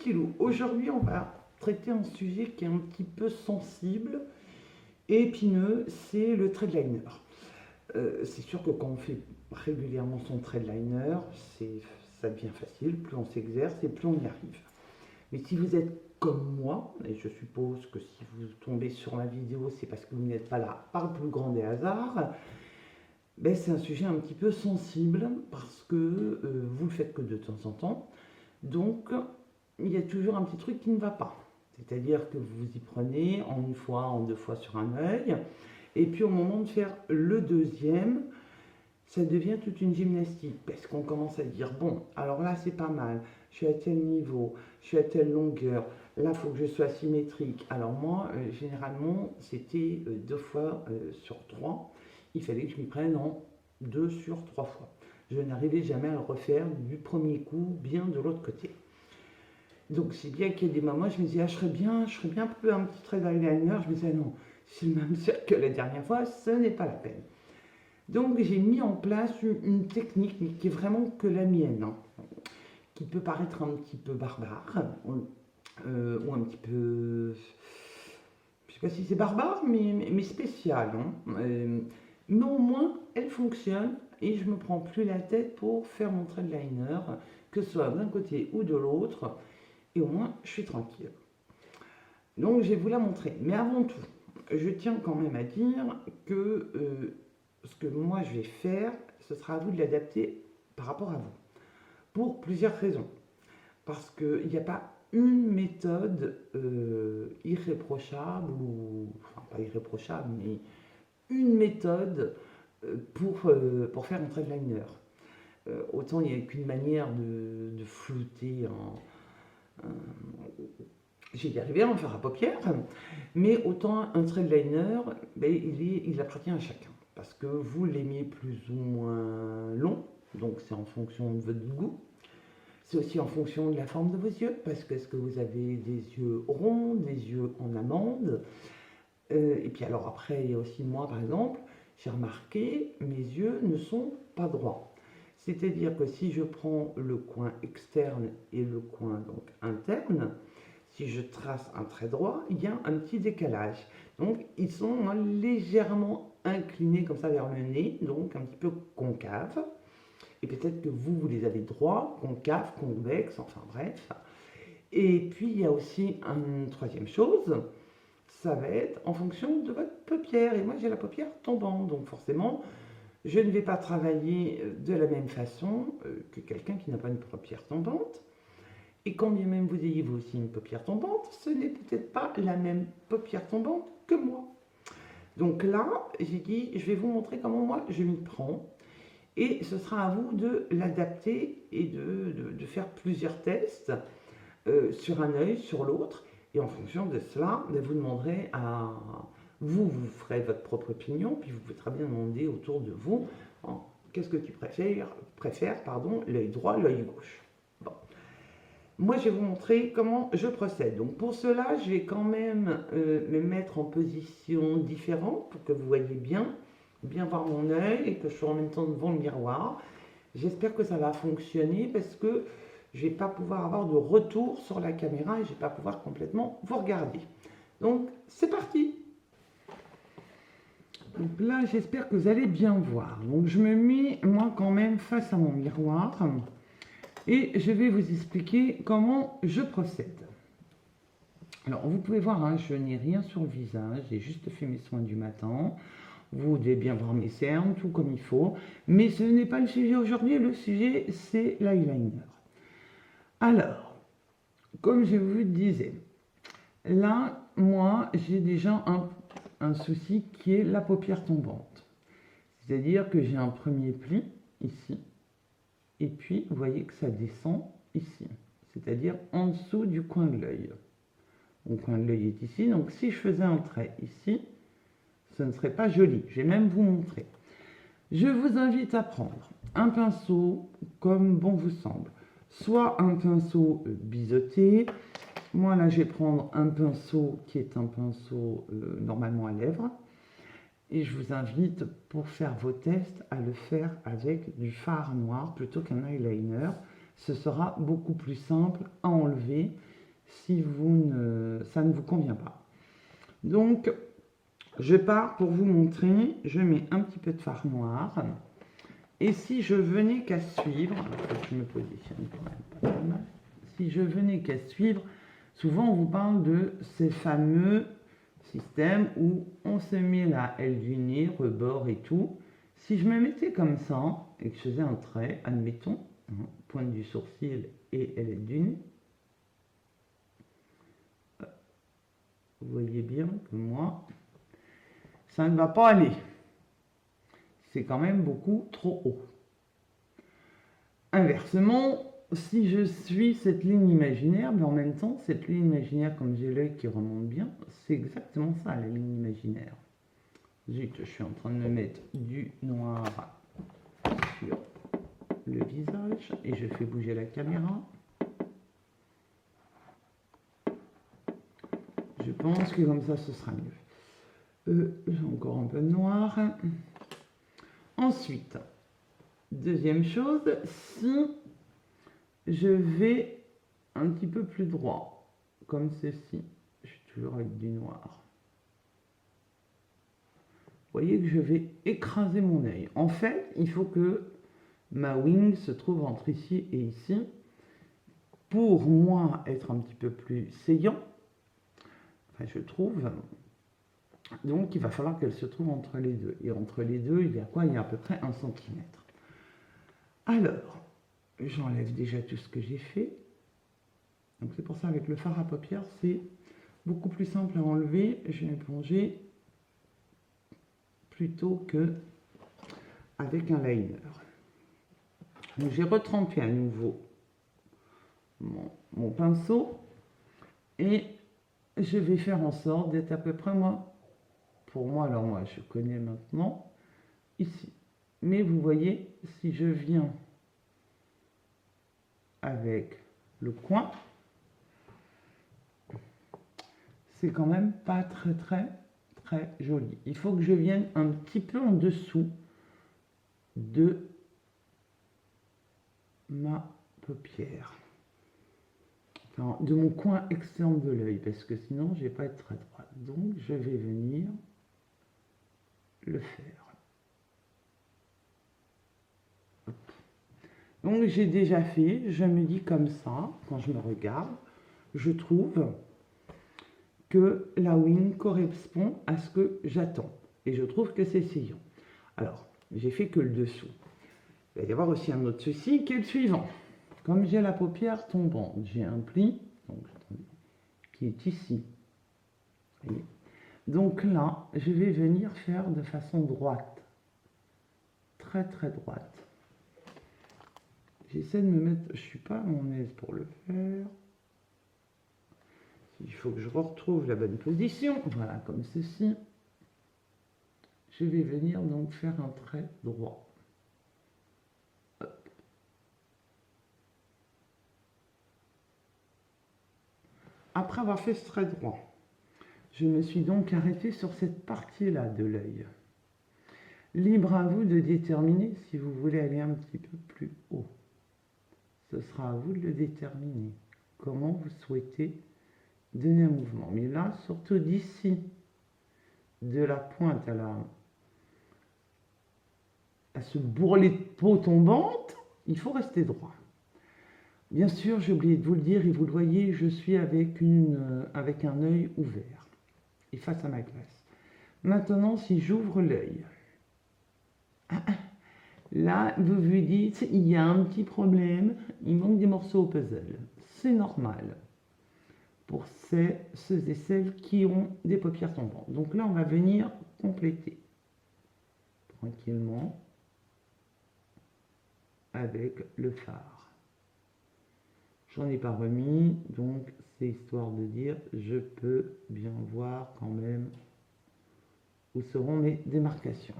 Kilou. Aujourd'hui, on va traiter un sujet qui est un petit peu sensible et épineux, c'est le trade liner. C'est sûr que quand on fait régulièrement son trade liner, ça devient facile, plus on s'exerce et plus on y arrive. Mais si vous êtes comme moi, et je suppose que si vous tombez sur ma vidéo, c'est parce que vous n'êtes pas là par le plus grand des hasards, ben c'est un sujet un petit peu sensible parce que vous le faites que de temps en temps. Donc, il y a toujours un petit truc qui ne va pas. C'est-à-dire que vous y prenez en une fois, en deux fois sur un œil, et puis au moment de faire le deuxième, ça devient toute une gymnastique, parce qu'on commence à dire, bon, alors là c'est pas mal, je suis à tel niveau, je suis à telle longueur, là il faut que je sois symétrique. Alors moi, généralement, c'était deux fois sur trois, il fallait que je m'y prenne en deux sur trois fois. Je n'arrivais jamais à le refaire du premier coup, bien de l'autre côté. Donc c'est bien qu'il y ait des moments, je me disais, ah, je serais bien un petit trade liner, je me disais, non, c'est le même que la dernière fois, ce n'est pas la peine. Donc j'ai mis en place une technique, mais qui est vraiment que la mienne, hein, qui peut paraître un petit peu barbare, ou un petit peu, je ne sais pas si c'est barbare, mais spécial, hein. Mais au moins, elle fonctionne, et je ne me prends plus la tête pour faire mon trade liner, que ce soit d'un côté ou de l'autre, et au moins, je suis tranquille. Donc, je vais vous la montrer. Mais avant tout, je tiens quand même à dire que ce que moi je vais faire, ce sera à vous de l'adapter par rapport à vous. Pour plusieurs raisons. Parce qu'il n'y a pas une méthode irréprochable, ou enfin pas irréprochable, mais une méthode pour faire un trade liner. Autant il n'y a qu'une manière de flouter j'ai y arrivé à en faire à paupières, mais autant un trade liner, ben, il appartient à chacun. Parce que vous l'aimez plus ou moins long, donc c'est en fonction de votre goût. C'est aussi en fonction de la forme de vos yeux, parce que est-ce que vous avez des yeux ronds, des yeux en amande, et puis alors après, il y a aussi moi par exemple, j'ai remarqué, mes yeux ne sont pas droits. C'est-à-dire que si je prends le coin externe et le coin donc interne, si je trace un trait droit, il y a un petit décalage. Donc ils sont légèrement inclinés comme ça vers le nez, donc un petit peu concave. Et peut-être que vous les avez droits, concaves, convexes, enfin bref. Et puis il y a aussi une troisième chose, ça va être en fonction de votre paupière. Et moi j'ai la paupière tombante, donc forcément je ne vais pas travailler de la même façon que quelqu'un qui n'a pas une paupière tombante. Et quand bien même vous ayez vous aussi une paupière tombante, ce n'est peut-être pas la même paupière tombante que moi. Donc là, j'ai dit, je vais vous montrer comment moi je m'y prends. Et ce sera à vous de l'adapter et de faire plusieurs tests sur un œil, sur l'autre. Et en fonction de cela, vous demanderez à... Vous ferez votre propre opinion, puis vous pouvez très bien demander autour de vous, hein, qu'est-ce que tu préfères, pardon, l'œil droit, l'œil gauche. Bon. Moi, je vais vous montrer comment je procède. Donc pour cela, je vais quand même me mettre en position différente pour que vous voyez bien voir mon œil et que je sois en même temps devant le miroir. J'espère que ça va fonctionner parce que je ne vais pas pouvoir avoir de retour sur la caméra et je ne vais pas pouvoir complètement vous regarder. Donc c'est parti. Donc là, j'espère que vous allez bien voir. Donc je me mets moi quand même face à mon miroir et je vais vous expliquer comment je procède. Alors vous pouvez voir, hein, je n'ai rien sur le visage, j'ai juste fait mes soins du matin. Vous devez bien voir mes cernes, tout comme il faut. Mais ce n'est pas le sujet aujourd'hui. Le sujet, c'est l'eyeliner. Alors, comme je vous le disais, là, moi, j'ai déjà un souci qui est la paupière tombante. C'est-à-dire que j'ai un premier pli ici. Et puis, vous voyez que ça descend ici. C'est-à-dire en dessous du coin de l'œil. Le coin de l'œil est ici. Donc, si je faisais un trait ici, ce ne serait pas joli. Je vais même vous montrer. Je vous invite à prendre un pinceau comme bon vous semble. Soit un pinceau biseauté. Moi là je vais prendre un pinceau qui est un pinceau normalement à lèvres. Et je vous invite pour faire vos tests à le faire avec du fard noir plutôt qu'un eyeliner. Ce sera beaucoup plus simple à enlever si ça ne vous convient pas. Donc, je pars pour vous montrer, je mets un petit peu de fard noir. Et si je venais qu'à suivre, je me positionne quand même pas mal. Si je venais qu'à suivre, souvent on vous parle de ces fameux systèmes où on se met la aile du nez, rebord et tout. Si je me mettais comme ça et que je faisais un trait, admettons, pointe du sourcil et aile du nez, vous voyez bien que moi, ça ne va pas aller. C'est quand même beaucoup trop haut. Inversement, si je suis cette ligne imaginaire, mais en même temps, cette ligne imaginaire, comme j'ai l'œil qui remonte bien, c'est exactement ça, la ligne imaginaire. Zut, je suis en train de me mettre du noir sur le visage et je fais bouger la caméra. Je pense que comme ça, ce sera mieux. J'ai encore un peu de noir. Ensuite, deuxième chose, si je vais un petit peu plus droit, comme ceci, je suis toujours avec du noir. Vous voyez que je vais écraser mon œil. En fait, il faut que ma wing se trouve entre ici et ici. Pour moi, être un petit peu plus saillant, enfin, je trouve. Donc, il va falloir qu'elle se trouve entre les deux. Et entre les deux, il y a quoi? Il y a à peu près 1 cm. Alors, j'enlève déjà tout ce que j'ai fait. Donc, c'est pour ça, avec le fard à paupières, c'est beaucoup plus simple à enlever. Je vais plonger plutôt que avec un liner. Donc, j'ai retrempé à nouveau mon pinceau et je vais faire en sorte d'être à peu près pour moi, alors moi je connais maintenant ici, mais vous voyez, si je viens avec le coin, c'est quand même pas très joli. Il faut que je vienne un petit peu en dessous de ma paupière, enfin, de mon coin externe de l'œil, parce que sinon je vais pas être très droite. Donc je vais venir le faire. Hop. Donc j'ai déjà fait, je me dis comme ça, quand je me regarde, je trouve que la wing correspond à ce que j'attends. Et je trouve que c'est saillant. Alors, j'ai fait que le dessous. Il va y avoir aussi un autre souci qui est le suivant. Comme j'ai la paupière tombante, j'ai un pli donc, qui est ici. Voyez. Donc là, je vais venir faire de façon droite. Très droite. J'essaie de me mettre... Je ne suis pas à mon aise pour le faire. Il faut que je retrouve la bonne position. Voilà, comme ceci. Je vais venir donc faire un trait droit. Hop. Après avoir fait ce trait droit, je me suis donc arrêté sur cette partie-là de l'œil. Libre à vous de déterminer si vous voulez aller un petit peu plus haut. Ce sera à vous de le déterminer. Comment vous souhaitez donner un mouvement. Mais là, surtout d'ici, de la pointe à ce bourrelet de peau tombante, il faut rester droit. Bien sûr, j'ai oublié de vous le dire, et vous le voyez, je suis avec un œil ouvert et face à ma glace. Maintenant, si j'ouvre l'œil, là, vous vous dites, il y a un petit problème, il manque des morceaux au puzzle. C'est normal pour ceux et celles qui ont des paupières tombantes. Donc là, on va venir compléter tranquillement avec le fard. J'en ai pas remis, donc c'est histoire de dire, je peux bien voir quand même où seront mes démarcations.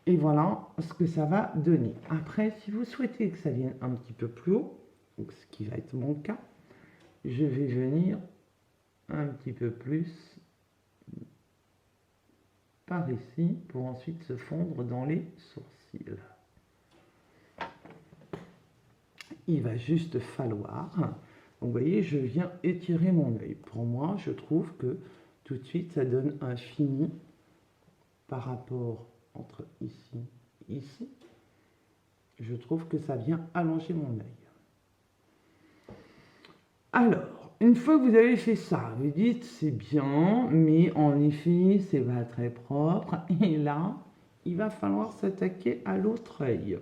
Et voilà ce que ça va donner. Après, si vous souhaitez que ça vienne un petit peu plus haut, donc ce qui va être mon cas, je vais venir un petit peu plus par ici pour ensuite se fondre dans les sourcils. Il va juste falloir vous voyez, je viens étirer mon œil. Pour moi, je trouve que tout de suite, ça donne un fini par rapport entre ici et ici. Je trouve que ça vient allonger mon œil. Alors, une fois que vous avez fait ça, vous dites c'est bien, mais en effet, c'est pas très propre. Et là, il va falloir s'attaquer à l'autre œil.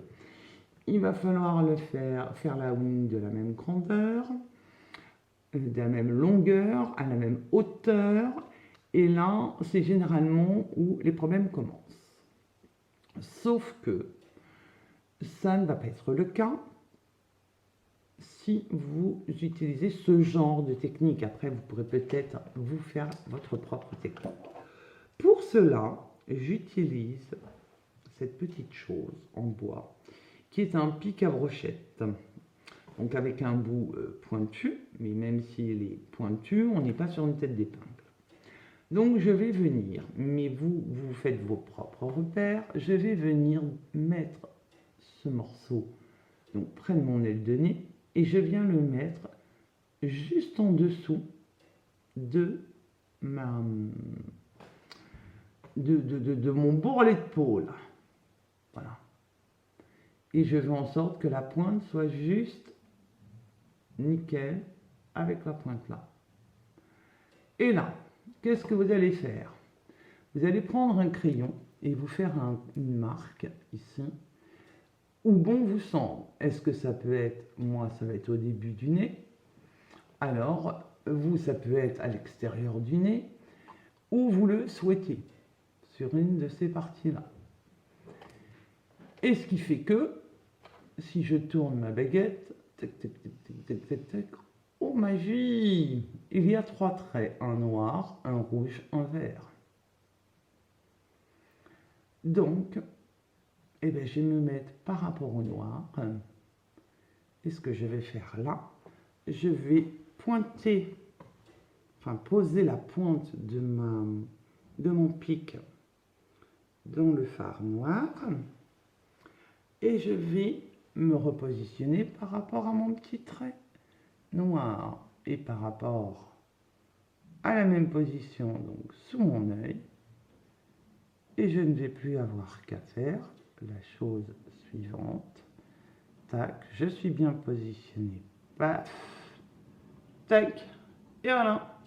Il va falloir le faire la wing de la même grandeur, de la même longueur, à la même hauteur. Et là, c'est généralement où les problèmes commencent. Sauf que ça ne va pas être le cas si vous utilisez ce genre de technique. Après, vous pourrez peut-être vous faire votre propre technique. Pour cela, j'utilise cette petite chose en bois qui est un pic à brochette. Donc avec un bout pointu, mais même s'il est pointu, on n'est pas sur une tête d'épingle. Donc je vais venir, mais vous faites vos propres repères, je vais venir mettre ce morceau donc près de mon aile de nez et je viens le mettre juste en dessous de mon bourrelet de peau là. Voilà. Et je fais en sorte que la pointe soit juste nickel avec la pointe là. Et là, qu'est-ce que vous allez faire? Vous allez prendre un crayon et vous faire une marque ici où bon vous semble. Est-ce que ça peut être, moi ça va être au début du nez, alors vous ça peut être à l'extérieur du nez, où vous le souhaitez, sur une de ces parties-là. Et ce qui fait que, si je tourne ma baguette, tac, tac, tac, tac, tac, tac, oh magie! Il y a 3 traits, un noir, un rouge, un vert. Donc, eh bien, je vais me mettre par rapport au noir. Et ce que je vais faire là, je vais pointer, enfin poser la pointe de mon pic dans le phare noir. Et je vais me repositionner par rapport à mon petit trait noir et par rapport à la même position, donc sous mon œil. Et je ne vais plus avoir qu'à faire la chose suivante. Tac, je suis bien positionné. Paf, tac, et voilà.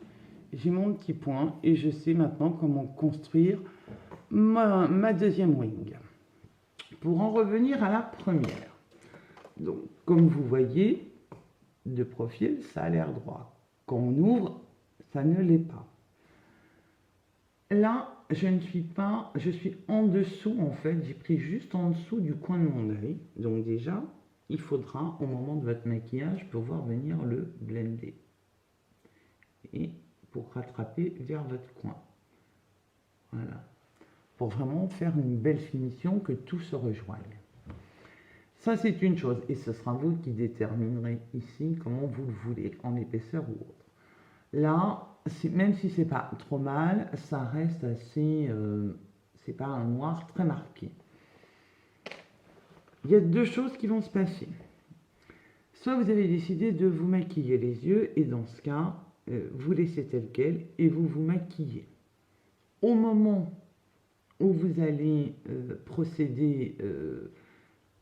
J'ai mon petit point et je sais maintenant comment construire ma deuxième wing. Pour en revenir à la première. Donc, comme vous voyez, de profil, ça a l'air droit. Quand on ouvre, ça ne l'est pas. Là, je ne suis pas, je suis en dessous en fait, j'ai pris juste en dessous du coin de mon œil. Donc déjà, il faudra au moment de votre maquillage pouvoir venir le blender. Et pour rattraper vers votre coin. Voilà. Pour vraiment faire une belle finition, que tout se rejoigne. Ça, c'est une chose. Et ce sera vous qui déterminerez ici comment vous le voulez, en épaisseur ou autre. Là, même si c'est pas trop mal, ça reste assez... c'est pas un noir très marqué. Il y a 2 choses qui vont se passer. Soit vous avez décidé de vous maquiller les yeux, et dans ce cas, vous laissez tel quel, et vous vous maquillez. Au moment où vous allez procéder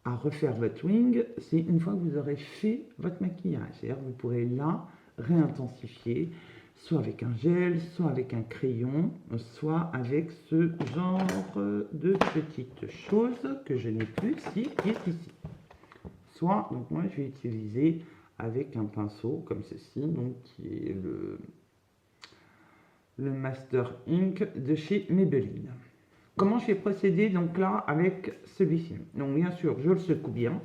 à refaire votre wing, c'est une fois que vous aurez fait votre maquillage. C'est-à-dire que vous pourrez là réintensifier, soit avec un gel, soit avec un crayon, soit avec ce genre de petites choses que je n'ai plus ici, qui est ici. Soit, donc moi je vais utiliser avec un pinceau comme ceci, donc qui est le Master Ink de chez Maybelline. Comment je vais procéder donc là avec celui-ci? Donc bien sûr, je le secoue bien.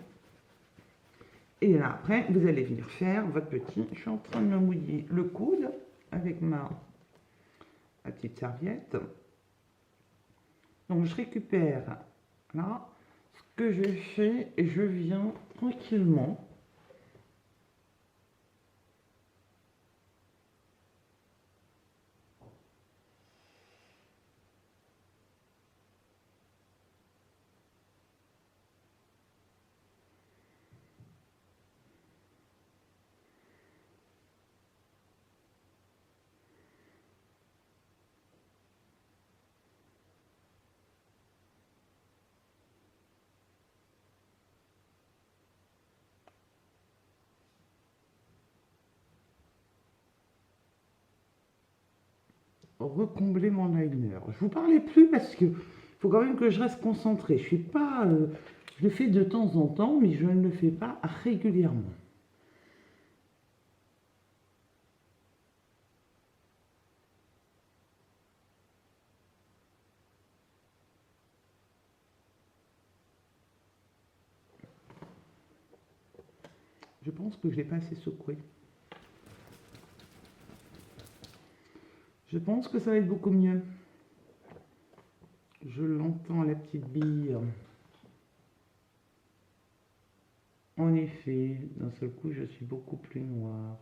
Et là après, vous allez venir faire votre petit... Je suis en train de me mouiller le coude avec ma petite serviette. Donc je récupère là ce que je fais et je viens tranquillement recombler mon liner. Je vous parlais plus parce que faut quand même que je reste concentrée. Je suis pas, je le fais de temps en temps, mais je ne le fais pas régulièrement. Je pense que je l'ai pas assez secoué. Je pense que ça va être beaucoup mieux. Je l'entends, la petite bille. En effet, d'un seul coup, je suis beaucoup plus noire.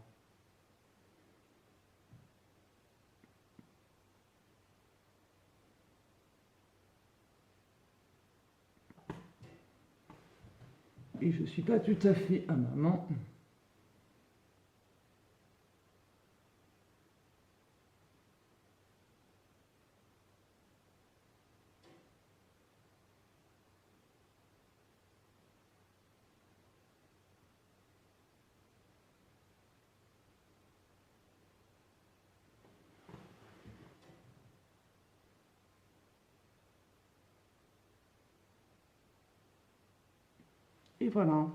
Et je suis pas tout à fait à maman. Et voilà,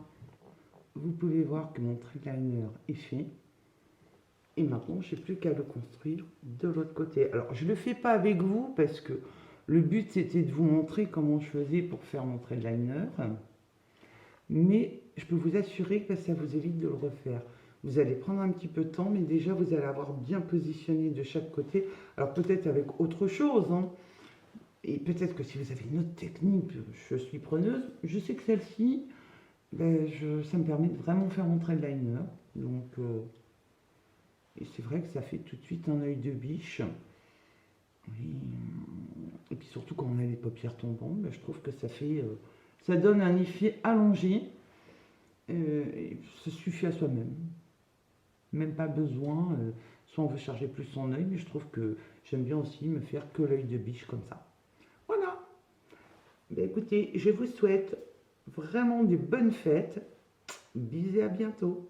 vous pouvez voir que mon tricliner est fait. Et maintenant, je n'ai plus qu'à le construire de l'autre côté. Alors, je ne le fais pas avec vous parce que le but, c'était de vous montrer comment je faisais pour faire mon tricliner. Mais je peux vous assurer que ça vous évite de le refaire. Vous allez prendre un petit peu de temps, mais déjà, vous allez avoir bien positionné de chaque côté. Alors, peut-être avec autre chose, hein. Et peut-être que si vous avez une autre technique, je suis preneuse. Je sais que celle-ci, ben, ça me permet de vraiment faire mon tricliner. Donc, et c'est vrai que ça fait tout de suite un œil de biche. Et puis surtout quand on a les paupières tombantes, ben, je trouve que ça donne un effet allongé. Et ça suffit à soi-même. Même pas besoin. Soit on veut charger plus son œil, mais je trouve que j'aime bien aussi me faire que l'œil de biche comme ça. Voilà. Ben, écoutez, je vous souhaite vraiment de bonnes fêtes. Bisous et à bientôt.